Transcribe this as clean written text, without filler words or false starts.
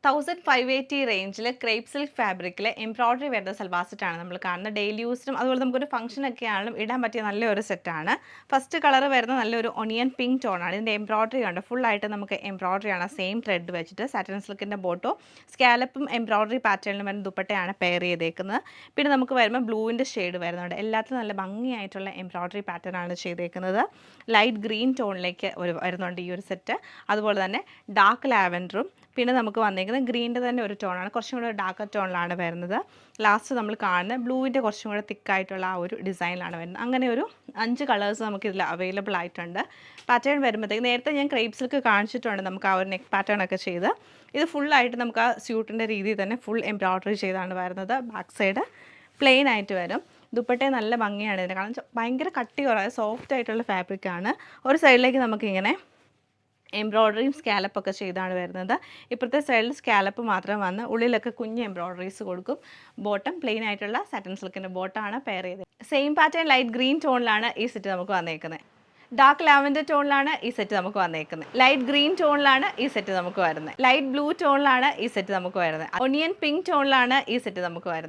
1580 റേഞ്ചിൽ crepe silk ഫാബ്രിക്കിൽ embroidery വരുന്ന സൽവാർ സെറ്റാണ് നമ്മൾ കാണുന്നത്. ഡെയിലി യൂസിനും അതുപോലെ നമുക്കൊരു ഫംഗ്ഷനൊക്കെ ആണെങ്കിലും ഇടാൻ പറ്റിയ നല്ലൊരു സെറ്റാണ്. ഫസ്റ്റ് കളർ വരുന്ന നല്ലൊരു ഒണിയൻ പിങ്ക് ടോണാണ്. ഇതിൻ്റെ എംബ്രോയ്ഡറി ഉണ്ട്, ഫുള്ളായിട്ട് നമുക്ക് എംബ്രോയ്ഡറി ആണ്. സെയിം ത്രെഡ് വെച്ചിട്ട് സാറ്റിൻ സിൽക്കിൻ്റെ ബോട്ടോ സ്കാലപ്പും എംബ്രോയ്ഡറി പാറ്റേണിലും വരുന്ന ദുപ്പട്ടയാണ് പെയർ ചെയ്തേക്കുന്നത്. പിന്നെ നമുക്ക് വരുമ്പോൾ ബ്ലൂവിൻ്റെ ഷെയ്ഡ് വരുന്നുണ്ട്. എല്ലാത്തിലും നല്ല ഭംഗിയായിട്ടുള്ള എംബ്രോയ്ഡറി പാറ്റേൺ ആണ് ചെയ്തേക്കുന്നത്. ലൈറ്റ് ഗ്രീൻ ടോണിലേക്ക് വരുന്നുണ്ട് ഈ ഒരു സെറ്റ്. അതുപോലെ തന്നെ ഡാർക്ക് ലാവൻഡറും പിന്നെ നമുക്ക് വന്നേക്കുന്നത് ഗ്രീൻ്റെ തന്നെ ഒരു ടോണാണ്. കുറച്ചും കൂടെ ഡാർക്കർ ടോണിലാണ് വരുന്നത്. ലാസ്റ്റ് നമ്മൾ കാണുന്നത് ബ്ലൂവിൻ്റെ കുറച്ചും കൂടെ തിക്കായിട്ടുള്ള ആ ഒരു ഡിസൈനിലാണ് വരുന്നത്. അങ്ങനെ ഒരു 5 കളേഴ്സ് നമുക്കിതിൽ അവൈലബിൾ ആയിട്ടുണ്ട്. പാറ്റേൺ വരുമ്പോഴത്തേക്ക് നേരത്തെ ഞാൻ ക്രേപ്പ് സിൽക്ക് കാണിച്ചിട്ടുണ്ട് നമുക്ക് ആ ഒരു നെക്ക് പാറ്റേൺ ഒക്കെ ചെയ്ത്. ഇത് ഫുള്ളായിട്ട് നമുക്ക് ആ സ്യൂട്ടിൻ്റെ രീതിയിൽ തന്നെ ഫുൾ എംബ്രോയ്ഡറി ചെയ്താണ് വരുന്നത്. ബാക്ക് സൈഡ് പ്ലെയിൻ ആയിട്ട് വരും. ദുപ്പട്ടയെ നല്ല ഭംഗിയാണ് ഇതിന്, കാരണം ഭയങ്കര കട്ടി കുറവായ സോഫ്റ്റ് ആയിട്ടുള്ള ഫാബ്രിക്കാണ്. ഒരു സൈഡിലേക്ക് നമുക്കിങ്ങനെ എംബ്രോയ്ഡറിയും സ്കാലപ്പൊക്കെ ചെയ്താണ് വരുന്നത്. ഇപ്പോഴത്തെ സൈഡിൽ സ്കാലപ്പ് മാത്രം വന്ന് ഉള്ളിലൊക്കെ കുഞ്ഞ് എംബ്രോയ്ഡറീസ് കൊടുക്കും. ബോട്ടം പ്ലെയിൻ ആയിട്ടുള്ള സാറ്റിൻ സിൽക്കിൻ്റെ ബോട്ടമാണ് പെയർ ചെയ്തത്. സെയിം പാറ്റേൺ ലൈറ്റ് ഗ്രീൻ ടോണിലാണ് ഈ സെറ്റ് നമുക്ക് വന്നേക്കുന്നത്. ഡാർക്ക് ലാവൻഡർ ടോണിലാണ് ഈ സെറ്റ് നമുക്ക് വന്നേക്കുന്നത്. ലൈറ്റ് ഗ്രീൻ ടോണിലാണ് ഈ സെറ്റ് നമുക്ക് വരുന്നത്. ലൈറ്റ് ബ്ലൂ ടോണിലാണ് ഈ സെറ്റ് നമുക്ക് വരുന്നത്. ഒണിയൻ പിങ്ക് ടോണിലാണ് ഈ സെറ്റ് നമുക്ക് വരുന്നത്.